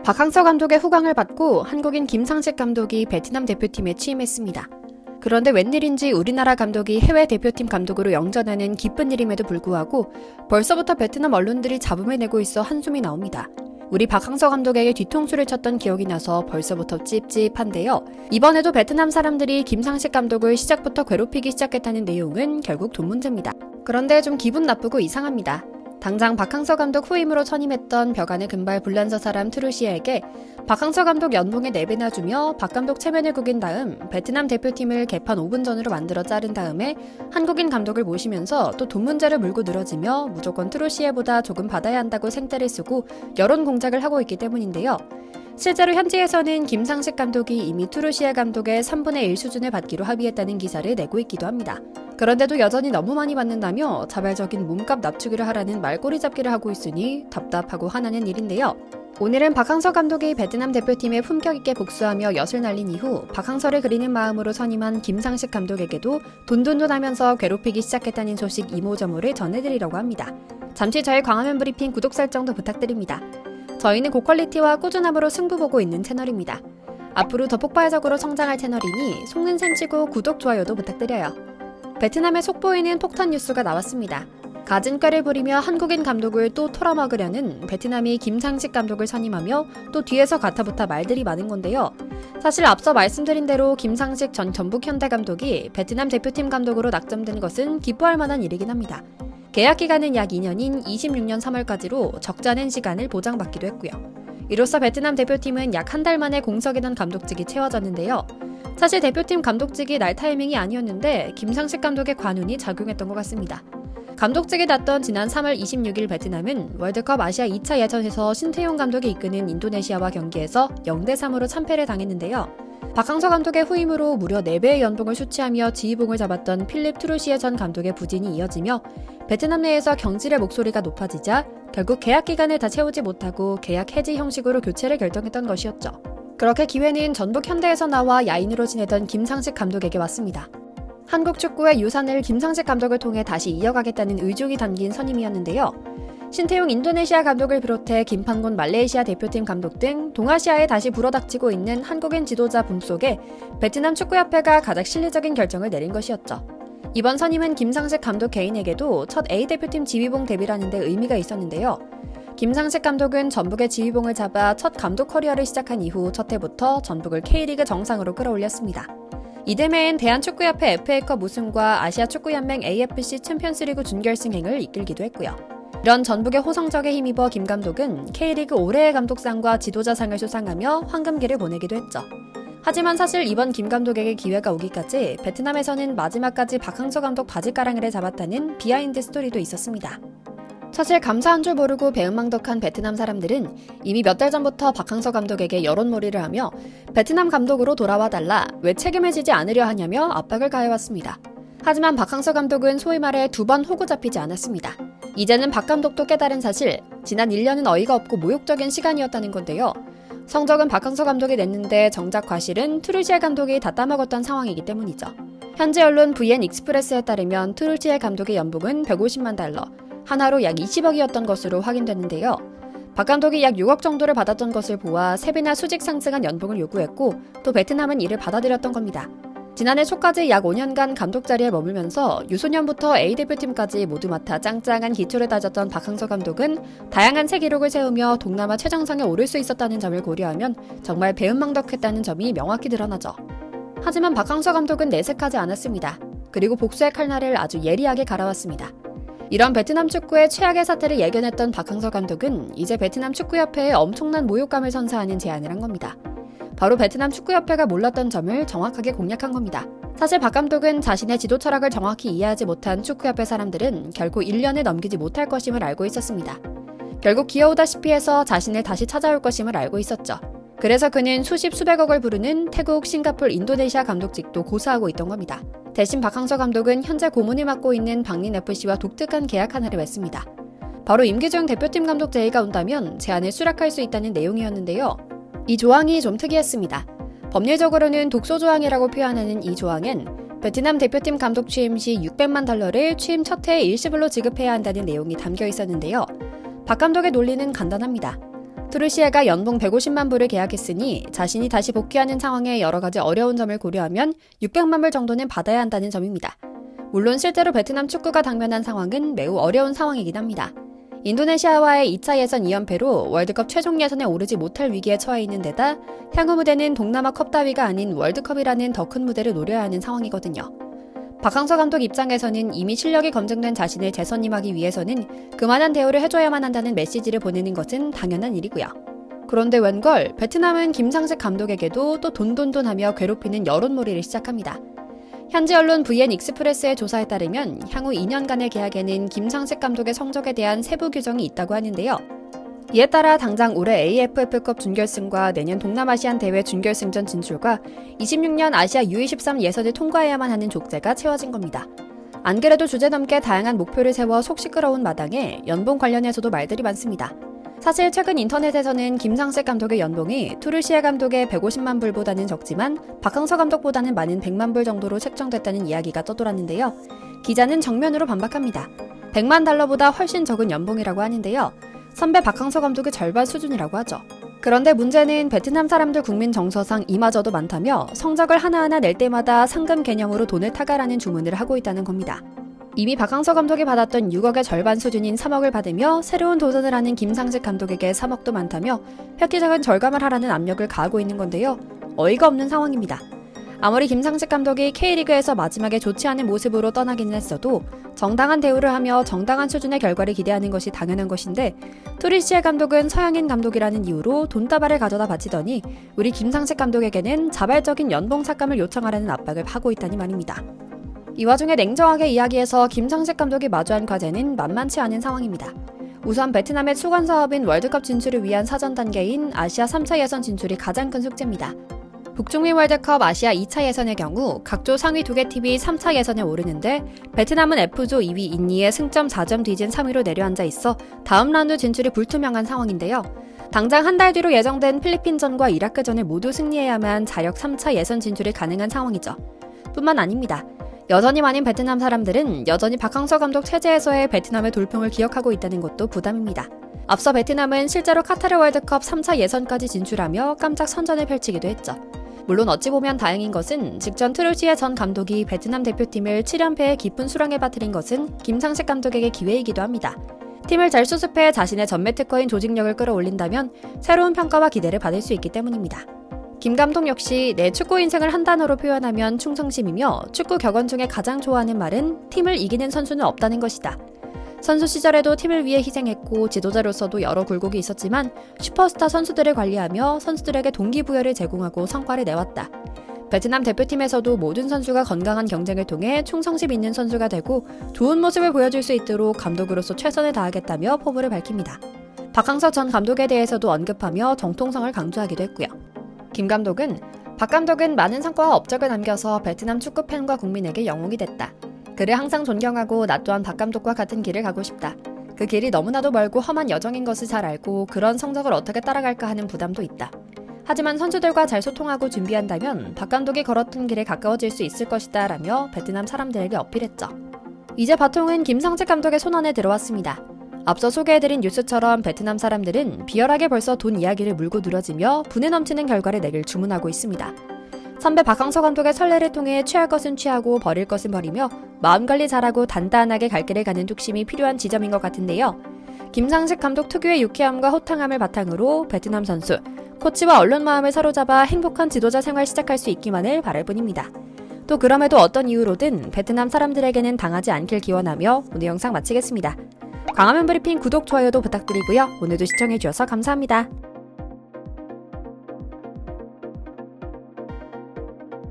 박항서 감독의 후광을 받고 한국인 김상식 감독이 베트남 대표팀에 취임했습니다. 그런데 웬일인지 우리나라 감독이 해외 대표팀 감독으로 영전하는 기쁜 일임에도 불구하고 벌써부터 베트남 언론들이 잡음을 내고 있어 한숨이 나옵니다. 우리 박항서 감독에게 뒤통수를 쳤던 기억이 나서 벌써부터 찝찝한데요. 이번에도 베트남 사람들이 김상식 감독을 시작부터 괴롭히기 시작했다는 내용은 결국 돈 문제입니다. 그런데 좀 기분 나쁘고 이상합니다. 당장 박항서 감독 후임으로 선임했던 벽안의 금발 불란서 사람 트루시에에게 박항서 감독 연봉에 4배나 주며 박 감독 체면을 구긴 다음 베트남 대표팀을 개판 5분 전으로 만들어 자른 다음에 한국인 감독을 모시면서 또 돈 문제를 물고 늘어지며 무조건 트루시에보다 조금 받아야 한다고 생떼를 쓰고 여론 공작을 하고 있기 때문인데요. 실제로 현지에서는 김상식 감독이 이미 트루시에 감독의 3분의 1 수준을 받기로 합의했다는 기사를 내고 있기도 합니다. 그런데도 여전히 너무 많이 받는다며 자발적인 몸값 납치기를 하라는 말꼬리 잡기를 하고 있으니 답답하고 화나는 일인데요. 오늘은 박항서 감독이 베트남 대표팀에 품격 있게 복수하며 엿을 날린 이후 박항서를 그리는 마음으로 선임한 김상식 감독에게도 돈돈돈하면서 괴롭히기 시작했다는 소식 이모저모를 전해드리려고 합니다. 잠시 저의 광화문 브리핑 구독 설정도 부탁드립니다. 저희는 고퀄리티와 꾸준함으로 승부 보고 있는 채널입니다. 앞으로 더 폭발적으로 성장할 채널이니 속는 셈 치고 구독, 좋아요도 부탁드려요. 베트남에 속보이는 폭탄 뉴스가 나왔습니다. 갖은 꾀를 부리며 한국인 감독을 또 털어먹으려는 베트남이 김상식 감독을 선임하며 또 뒤에서 가타부타 말들이 많은 건데요. 사실 앞서 말씀드린 대로 김상식 전 전북 현대 감독이 베트남 대표팀 감독으로 낙점된 것은 기뻐할 만한 일이긴 합니다. 계약 기간은 약 2년인 26년 3월까지로 적지 않은 시간을 보장받기도 했고요. 이로써 베트남 대표팀은 약 한 달 만에 공석이던 감독직이 채워졌는데요. 사실 대표팀 감독직이 날 타이밍이 아니었는데 김상식 감독의 관운이 작용했던 것 같습니다. 감독직이 났던 지난 3월 26일 베트남은 월드컵 아시아 2차 예선에서 신태용 감독이 이끄는 인도네시아와 경기에서 0대3으로 참패를 당했는데요. 박항서 감독의 후임으로 무려 4배의 연봉을 수취하며 지휘봉을 잡았던 필립 트루시에 전 감독의 부진이 이어지며 베트남 내에서 경질의 목소리가 높아지자 결국 계약 기간을 다 채우지 못하고 계약 해지 형식으로 교체를 결정했던 것이었죠. 그렇게 기회는 전북 현대에서 나와 야인으로 지내던 김상식 감독에게 왔습니다. 한국 축구의 유산을 김상식 감독을 통해 다시 이어가겠다는 의중이 담긴 선임이었는데요. 신태용 인도네시아 감독을 비롯해 김판곤 말레이시아 대표팀 감독 등 동아시아에 다시 불어닥치고 있는 한국인 지도자 붐 속에 베트남 축구협회가 가장 실리적인 결정을 내린 것이었죠. 이번 선임은 김상식 감독 개인에게도 첫 A대표팀 지휘봉 데뷔라는 데 의미가 있었는데요. 김상식 감독은 전북의 지휘봉을 잡아 첫 감독 커리어를 시작한 이후 첫 해부터 전북을 K리그 정상으로 끌어올렸습니다. 이듬해엔 대한축구협회 FA컵 우승과 아시아축구연맹 AFC 챔피언스리그 준결승행을 이끌기도 했고요. 이런 전북의 호성적에 힘입어 김 감독은 K리그 올해의 감독상과 지도자상을 수상하며 황금기를 보내기도 했죠. 하지만 사실 이번 김 감독에게 기회가 오기까지 베트남에서는 마지막까지 박항서 감독 바지가랑이를 잡았다는 비하인드 스토리도 있었습니다. 사실 감사한 줄 모르고 배은망덕한 베트남 사람들은 이미 몇 달 전부터 박항서 감독에게 여론몰이를 하며 베트남 감독으로 돌아와 달라, 왜 책임을 지지 않으려 하냐며 압박을 가해왔습니다. 하지만 박항서 감독은 소위 말해 2번 호구 잡히지 않았습니다. 이제는 박 감독도 깨달은 사실, 지난 1년은 어이가 없고 모욕적인 시간이었다는 건데요. 성적은 박항서 감독이 냈는데 정작 과실은 트루시에 감독이 다 따먹었던 상황이기 때문이죠. 현지 언론 VN 익스프레스에 따르면 트루시에 감독의 연봉은 150만 달러, 하나로 약 20억이었던 것으로 확인됐는데요. 박 감독이 약 6억 정도를 받았던 것을 보아 3배나 수직 상승한 연봉을 요구했고 또 베트남은 이를 받아들였던 겁니다. 지난해 초까지 약 5년간 감독 자리에 머물면서 유소년부터 A대표팀까지 모두 맡아 짱짱한 기초를 다졌던 박항서 감독은 다양한 새 기록을 세우며 동남아 최정상에 오를 수 있었다는 점을 고려하면 정말 배은망덕했다는 점이 명확히 드러나죠. 하지만 박항서 감독은 내색하지 않았습니다. 그리고 복수의 칼날을 아주 예리하게 갈아왔습니다. 이런 베트남 축구의 최악의 사태를 예견했던 박항서 감독은 이제 베트남 축구협회에 엄청난 모욕감을 선사하는 제안을 한 겁니다. 바로 베트남 축구협회가 몰랐던 점을 정확하게 공략한 겁니다. 사실 박 감독은 자신의 지도 철학을 정확히 이해하지 못한 축구협회 사람들은 결국 1년을 넘기지 못할 것임을 알고 있었습니다. 결국 기어오다시피 해서 자신을 다시 찾아올 것임을 알고 있었죠. 그래서 그는 수십 수백억을 부르는 태국, 싱가폴, 인도네시아 감독직도 고사하고 있던 겁니다. 대신 박항서 감독은 현재 고문을 맡고 있는 박린FC와 독특한 계약 하나를 맺습니다. 바로 임기중 대표팀 감독 제의가 온다면 제안을 수락할 수 있다는 내용이었는데요. 이 조항이 좀 특이했습니다. 법률적으로는 독소 조항이라고 표현하는 이 조항엔 베트남 대표팀 감독 취임 시 600만 달러를 취임 첫 해에 일시불로 지급해야 한다는 내용이 담겨 있었는데요. 박 감독의 논리는 간단합니다. 트루시에가 연봉 150만 불을 계약했으니 자신이 다시 복귀하는 상황에 여러 가지 어려운 점을 고려하면 600만 불 정도는 받아야 한다는 점입니다. 물론 실제로 베트남 축구가 당면한 상황은 매우 어려운 상황이긴 합니다. 인도네시아와의 2차 예선 2연패로 월드컵 최종 예선에 오르지 못할 위기에 처해 있는 데다 향후 무대는 동남아 컵 따위가 아닌 월드컵이라는 더 큰 무대를 노려야 하는 상황이거든요. 박항서 감독 입장에서는 이미 실력이 검증된 자신을 재선임하기 위해서는 그만한 대우를 해줘야만 한다는 메시지를 보내는 것은 당연한 일이고요. 그런데 웬걸 베트남은 김상식 감독에게도 또 돈돈돈하며 괴롭히는 여론몰이를 시작합니다. 현지 언론 VN 익스프레스의 조사에 따르면 향후 2년간의 계약에는 김상식 감독의 성적에 대한 세부 규정이 있다고 하는데요. 이에 따라 당장 올해 AFF컵 준결승과 내년 동남아시안 대회 준결승전 진출과 26년 아시아 U23 예선을 통과해야만 하는 족제가 채워진 겁니다. 안 그래도 주제넘게 다양한 목표를 세워 속 시끄러운 마당에 연봉 관련해서도 말들이 많습니다. 사실 최근 인터넷에서는 김상식 감독의 연봉이 투르시에 감독의 150만 불보다는 적지만 박항서 감독보다는 많은 100만 불 정도로 책정됐다는 이야기가 떠돌았는데요. 기자는 정면으로 반박합니다. 100만 달러보다 훨씬 적은 연봉이라고 하는데요. 선배 박항서 감독의 절반 수준이라고 하죠. 그런데 문제는 베트남 사람들 국민 정서상 이마저도 많다며 성적을 하나하나 낼 때마다 상금 개념으로 돈을 타가라는 주문을 하고 있다는 겁니다. 이미 박항서 감독이 받았던 6억의 절반 수준인 3억을 받으며 새로운 도전을 하는 김상식 감독에게 3억도 많다며 획기적인 절감을 하라는 압력을 가하고 있는 건데요. 어이가 없는 상황입니다. 아무리 김상식 감독이 K리그에서 마지막에 좋지 않은 모습으로 떠나기는 했어도 정당한 대우를 하며 정당한 수준의 결과를 기대하는 것이 당연한 것인데 투르시에 감독은 서양인 감독이라는 이유로 돈다발을 가져다 바치더니 우리 김상식 감독에게는 자발적인 연봉 삭감을 요청하라는 압박을 하고 있다니 말입니다. 이 와중에 냉정하게 이야기해서 김상식 감독이 마주한 과제는 만만치 않은 상황입니다. 우선 베트남의 수건 사업인 월드컵 진출을 위한 사전 단계인 아시아 3차 예선 진출이 가장 큰 숙제입니다. 북중미 월드컵 아시아 2차 예선의 경우 각조 상위 2개 팀이 3차 예선에 오르는데 베트남은 F조 2위 인니에 승점 4점 뒤진 3위로 내려앉아 있어 다음 라운드 진출이 불투명한 상황인데요. 당장 한 달 뒤로 예정된 필리핀전과 이라크전을 모두 승리해야만 자력 3차 예선 진출이 가능한 상황이죠. 뿐만 아닙니다. 여전히 많은 베트남 사람들은 여전히 박항서 감독 체제에서의 베트남의 돌풍을 기억하고 있다는 것도 부담입니다. 앞서 베트남은 실제로 카타르 월드컵 3차 예선까지 진출하며 깜짝 선전을 펼치기도 했죠. 물론 어찌 보면 다행인 것은 직전 트루시에 전 감독이 베트남 대표팀을 7연패의 깊은 수렁에 빠뜨린 것은 김상식 감독에게 기회이기도 합니다. 팀을 잘 수습해 자신의 전매 특허인 조직력을 끌어올린다면 새로운 평가와 기대를 받을 수 있기 때문입니다. 김 감독 역시 내 축구 인생을 한 단어로 표현하면 충성심이며 축구 격언 중에 가장 좋아하는 말은 팀을 이기는 선수는 없다는 것이다. 선수 시절에도 팀을 위해 희생했고 지도자로서도 여러 굴곡이 있었지만 슈퍼스타 선수들을 관리하며 선수들에게 동기부여를 제공하고 성과를 내왔다. 베트남 대표팀에서도 모든 선수가 건강한 경쟁을 통해 충성심 있는 선수가 되고 좋은 모습을 보여줄 수 있도록 감독으로서 최선을 다하겠다며 포부를 밝힙니다. 박항서 전 감독에 대해서도 언급하며 정통성을 강조하기도 했고요. 김 감독은 박 감독은 많은 성과와 업적을 남겨서 베트남 축구 팬과 국민에게 영웅이 됐다. 그를 항상 존경하고 나 또한 박 감독과 같은 길을 가고 싶다. 그 길이 너무나도 멀고 험한 여정인 것을 잘 알고 그런 성적을 어떻게 따라갈까 하는 부담도 있다. 하지만 선수들과 잘 소통하고 준비한다면 박 감독이 걸었던 길에 가까워질 수 있을 것이다 라며 베트남 사람들에게 어필했죠. 이제 바통은 김상식 감독의 손안에 들어왔습니다. 앞서 소개해드린 뉴스처럼 베트남 사람들은 비열하게 벌써 돈 이야기를 물고 늘어지며 분에 넘치는 결과를 내길 주문하고 있습니다. 선배 박항서 감독의 선례를 통해 취할 것은 취하고 버릴 것은 버리며 마음관리 잘하고 단단하게 갈 길을 가는 뚝심이 필요한 지점인 것 같은데요. 김상식 감독 특유의 유쾌함과 호탕함을 바탕으로 베트남 선수, 코치와 언론 마음을 사로잡아 행복한 지도자 생활 시작할 수 있기만을 바랄 뿐입니다. 또 그럼에도 어떤 이유로든 베트남 사람들에게는 당하지 않길 기원하며 오늘 영상 마치겠습니다. 광화문 브리핑 구독, 좋아요도 부탁드리고요. 오늘도 시청해주셔서 감사합니다.